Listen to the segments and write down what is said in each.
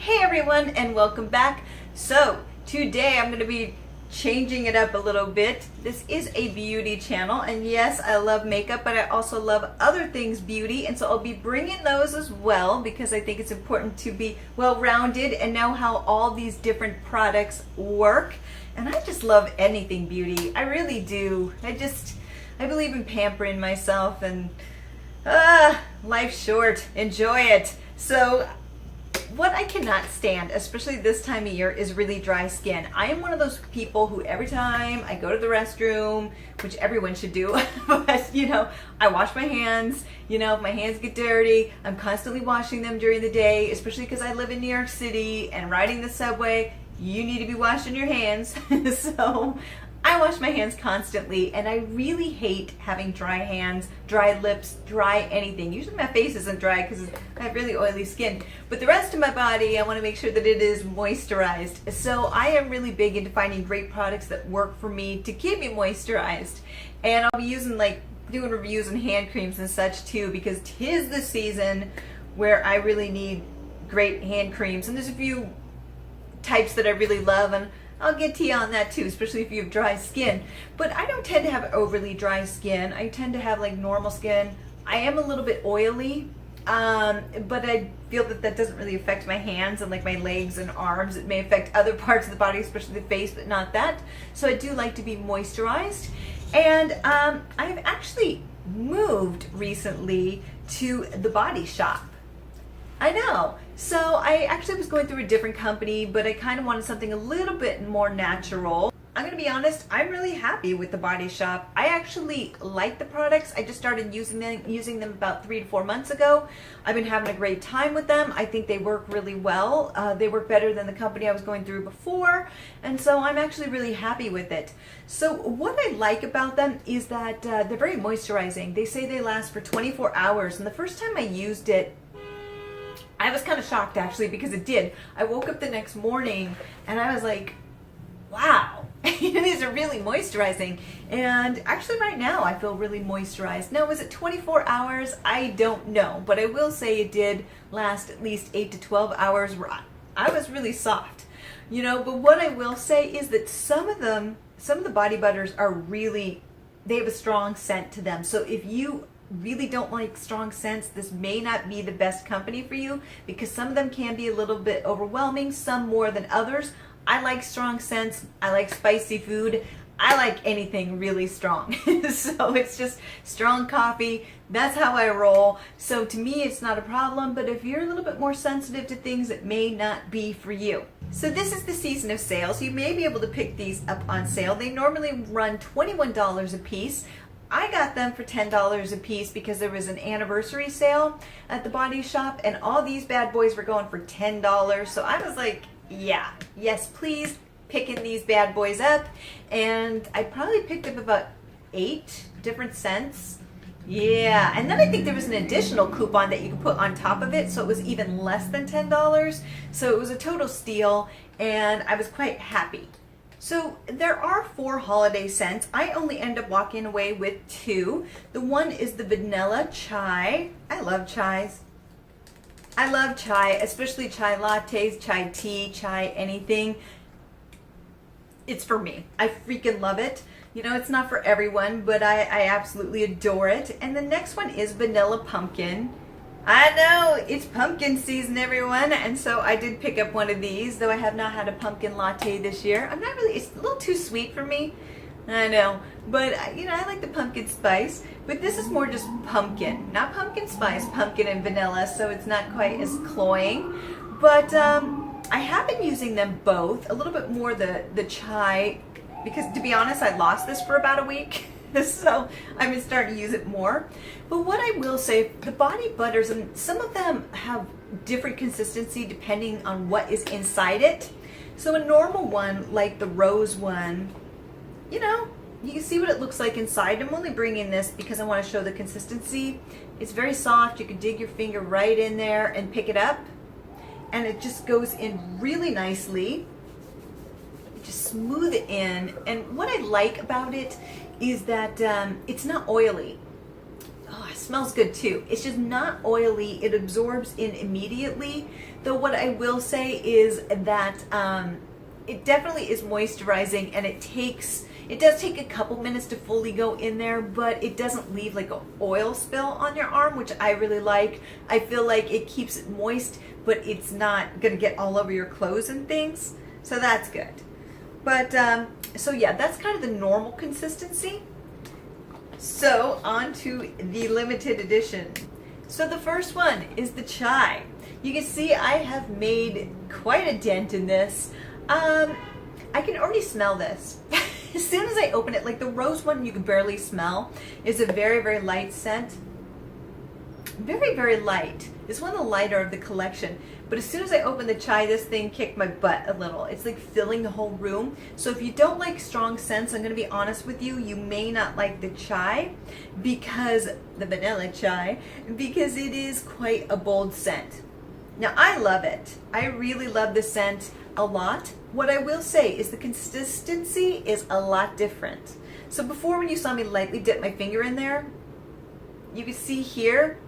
Hey everyone, and welcome back. So today I'm going to be changing it up a little bit. This is a beauty channel, and yes, I love makeup, but I also love other things beauty, and so I'll be bringing those as well because I think it's important to be well-rounded and know how all these different products work. And I just love anything beauty. I really do. I believe in pampering myself, and life's short. Enjoy it. So what I cannot stand, especially this time of year, is really dry skin. I am one of those people who every time I go to the restroom, which everyone should do, but I wash my hands. If my hands get dirty, I'm constantly washing them during the day, especially because I live in New York City and riding the subway, you need to be washing your hands. So I wash my hands constantly, and I really hate having dry hands, dry lips, dry anything. Usually my face isn't dry because I have really oily skin, but the rest of my body, I want to make sure that it is moisturized. So I am really big into finding great products that work for me to keep me moisturized. And I'll be doing reviews on hand creams and such too, because 'tis the season where I really need great hand creams. And there's a few types that I really love, and I'll get to you on that too, especially if you have dry skin. But I don't tend to have overly dry skin. I tend to have like normal skin. I am a little bit oily, but I feel that doesn't really affect my hands and like my legs and arms. It may affect other parts of the body, especially the face, but not that. So I do like to be moisturized. And I've actually moved recently to the Body Shop. I know. So I actually was going through a different company, but I kind of wanted something a little bit more natural. I'm going to be honest, I'm really happy with the Body Shop. I actually like the products. I just started using them about 3 to 4 months ago. I've been having a great time with them. I think they work really well. They work better than the company I was going through before, and so I'm actually really happy with it. So what I like about them is that they're very moisturizing. They say they last for 24 hours, and the first time I used it, I was kind of shocked actually, because it did. I woke up the next morning and I was like, wow, these are really moisturizing. And actually right now I feel really moisturized. Now, was it 24 hours? I don't know, but I will say it did last at least 8 to 12 hours where I was really soft. But what I will say is that some of the body butters are they have a strong scent to them. So if you really don't like strong scents, this may not be the best company for you, because some of them can be a little bit overwhelming, some more than others. I like strong scents. I like spicy food. I like anything really strong. So it's just strong coffee. That's how I roll. So to me, it's not a problem, but if you're a little bit more sensitive to things, it may not be for you. So this is the season of sales. You may be able to pick these up on sale. They normally run $21 a piece. I got them for $10 a piece because there was an anniversary sale at the Body Shop, and all these bad boys were going for $10. So I was like, yes, please, picking these bad boys up. And I probably picked up about 8 different scents. Yeah, and then I think there was an additional coupon that you could put on top of it, so it was even less than $10. So it was a total steal, and I was quite happy. So there are 4 holiday scents. I only end up walking away with 2. The one is the vanilla chai. I love chais. I love chai, especially chai lattes, chai tea, chai anything. It's for me. I freaking love it. It's not for everyone, but I absolutely adore it. And the next one is vanilla pumpkin. I know, it's pumpkin season, everyone, and so I did pick up one of these, though I have not had a pumpkin latte this year. It's a little too sweet for me. I know, but I like the pumpkin spice, but this is more just pumpkin, not pumpkin spice, pumpkin and vanilla, so it's not quite as cloying. But I have been using them both, a little bit more the chai, because to be honest, I lost this for about a week. So I've been starting to use it more. But what I will say, the body butters, and some of them have different consistency depending on what is inside it. So a normal one, like the rose one, you can see what it looks like inside. I'm only bringing this because I want to show the consistency. It's very soft. You can dig your finger right in there and pick it up. And it just goes in really nicely. Just smooth it in. And what I like about it is that it's not oily. oh, it smells good too. It's just not oily. It absorbs in immediately. Though what I will say is that it definitely is moisturizing, and it does take a couple minutes to fully go in there, but it doesn't leave like an oil spill on your arm, which I really like. I feel like it keeps it moist, but it's not gonna get all over your clothes and things. So that's good. But, so yeah, that's kind of the normal consistency. So on to the limited edition. So the first one is the chai. You can see I have made quite a dent in this. I can already smell this. As soon as I open it, like the rose one you can barely smell. It's a very, very light scent. Very, very light. It's one of the lighter of the collection. But as soon as I opened the chai, this thing kicked my butt a little. It's like filling the whole room. So if you don't like strong scents, I'm going to be honest with you, you may not like the chai, because the vanilla chai, because it is quite a bold scent. Now I love it. I really love the scent a lot. What I will say is the consistency is a lot different. So before, when you saw me lightly dip my finger in there, you can see here,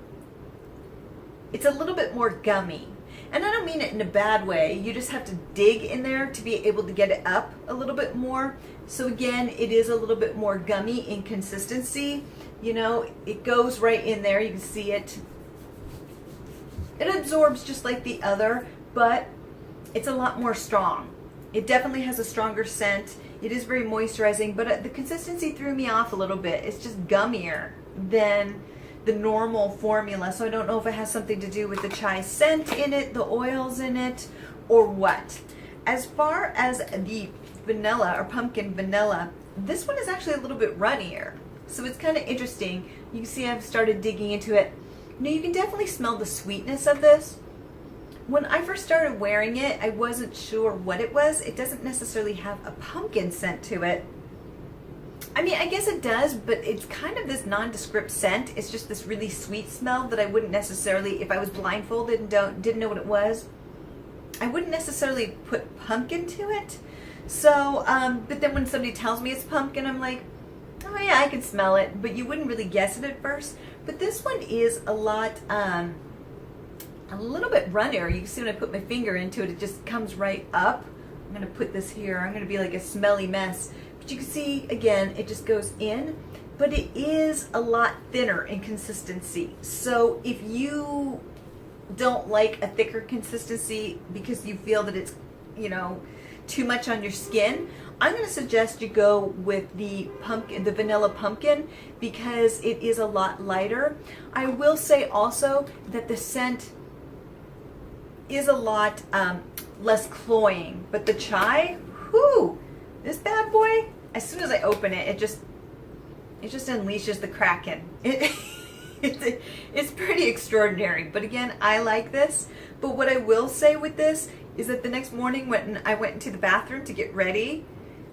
it's a little bit more gummy. And I don't mean it in a bad way. You just have to dig in there to be able to get it up a little bit more. So again, it is a little bit more gummy in consistency. You know, it goes right in there. You can see it. It absorbs just like the other, but it's a lot more strong. It definitely has a stronger scent. It is very moisturizing, but the consistency threw me off a little bit. It's just gummier than the normal formula. So I don't know if it has something to do with the chai scent in it, the oils in it, or what. As far as the vanilla or pumpkin vanilla, this one is actually a little bit runnier. So it's kind of interesting. You can see I've started digging into it. Now you can definitely smell the sweetness of this. When I first started wearing it, I wasn't sure what it was. It doesn't necessarily have a pumpkin scent to it. I mean, I guess it does, but it's kind of this nondescript scent. It's just this really sweet smell that I wouldn't necessarily, if I was blindfolded and didn't know what it was, I wouldn't necessarily put pumpkin to it. So, but then when somebody tells me it's pumpkin, I'm like, oh yeah, I can smell it, but you wouldn't really guess it at first. But this one is a lot, a little bit runnier. You can see when I put my finger into it, it just comes right up. I'm going to put this here. I'm going to be like a smelly mess. But you can see, again, it just goes in. But it is a lot thinner in consistency. So if you don't like a thicker consistency because you feel that it's, you know, too much on your skin, I'm going to suggest you go with the pumpkin, the vanilla pumpkin, because it is a lot lighter. I will say also that the scent is a lot less cloying, but the chai, whoo, this bad boy, as soon as I open it, it just unleashes the Kraken. It's pretty extraordinary. But again, I like this. But what I will say with this is that the next morning when I went into the bathroom to get ready,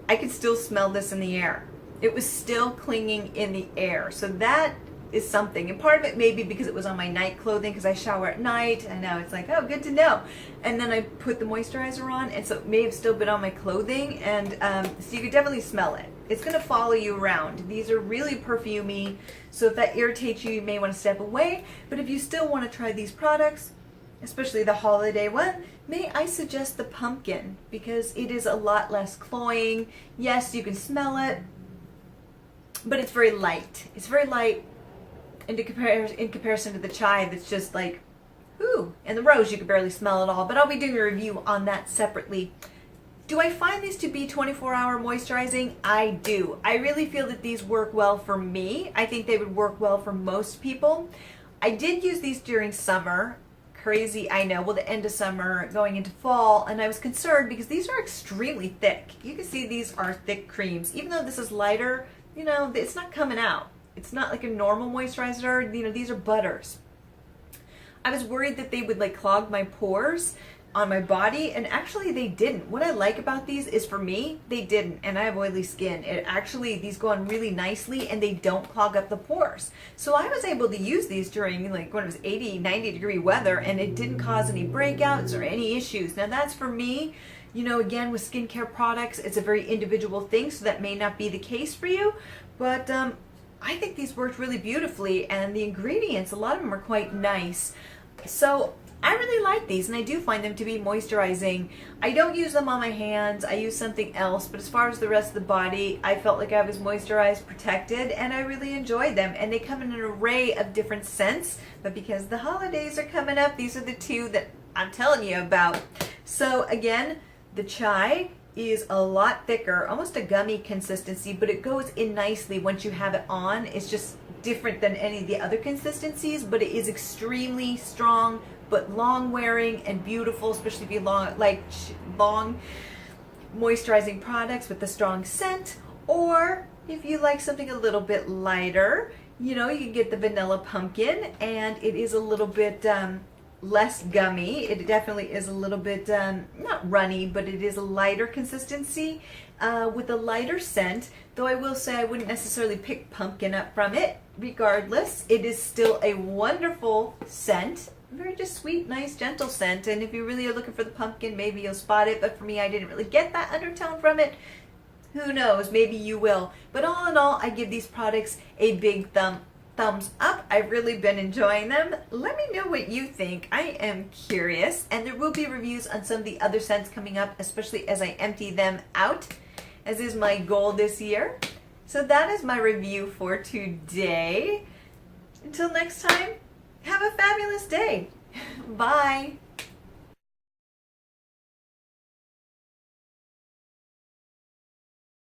I could still smell this in the air. It was still clinging in the air. So that is something. And part of it may be because it was on my night clothing, because I shower at night. I know, it's like, oh, good to know. And then I put the moisturizer on, and so it may have still been on my clothing. And so you could definitely smell it. It's going to follow you around. These are really perfumey. So if that irritates you, you may want to step away. But if you still want to try these products, especially the holiday one, may I suggest the pumpkin, because it is a lot less cloying. Yes, you can smell it, but it's very light. It's very light in comparison to the chai that's just like, ooh, and the rose you can barely smell at all. But I'll be doing a review on that separately. Do I find these to be 24-hour moisturizing? I do. I really feel that these work well for me. I think they would work well for most people. I did use these during summer. Crazy, I know. Well, the end of summer, going into fall, and I was concerned because these are extremely thick. You can see these are thick creams. Even though this is lighter, you know, it's not coming out. It's not like a normal moisturizer. You know, these are butters. I was worried that they would like clog my pores on my body, and actually they didn't. What I like about these is, for me, they didn't, and I have oily skin. It actually, these go on really nicely and they don't clog up the pores. So I was able to use these during like when it was 80, 90 degree weather, and it didn't cause any breakouts or any issues. Now that's for me. You know, again, with skincare products, it's a very individual thing, so that may not be the case for you, but I think these worked really beautifully, and the ingredients, a lot of them are quite nice. So I really like these, and I do find them to be moisturizing. I don't use them on my hands, I use something else, but as far as the rest of the body, I felt like I was moisturized, protected, and I really enjoyed them. And they come in an array of different scents, but because the holidays are coming up, these are the two that I'm telling you about. So again, the chai is a lot thicker, almost a gummy consistency, but it goes in nicely once you have it on. It's just different than any of the other consistencies, but it is extremely strong, but long wearing and beautiful, especially if you like long moisturizing products with a strong scent, or if you like something a little bit lighter, you know, you can get the vanilla pumpkin, and it is a little bit less gummy. It definitely is a little bit not runny, but it is a lighter consistency with a lighter scent, though I will say I wouldn't necessarily pick pumpkin up from it. Regardless, it is still a wonderful scent, very just sweet, nice, gentle scent, and if you really are looking for the pumpkin, maybe you'll spot it, but for me, I didn't really get that undertone from it. Who knows, maybe you will. But all in all, I give these products a big thumbs up. I've really been enjoying them. Let me know what you think. I am curious, and there will be reviews on some of the other scents coming up, especially as I empty them out, as is my goal this year. So that is my review for today. Until next time, have a fabulous day. Bye.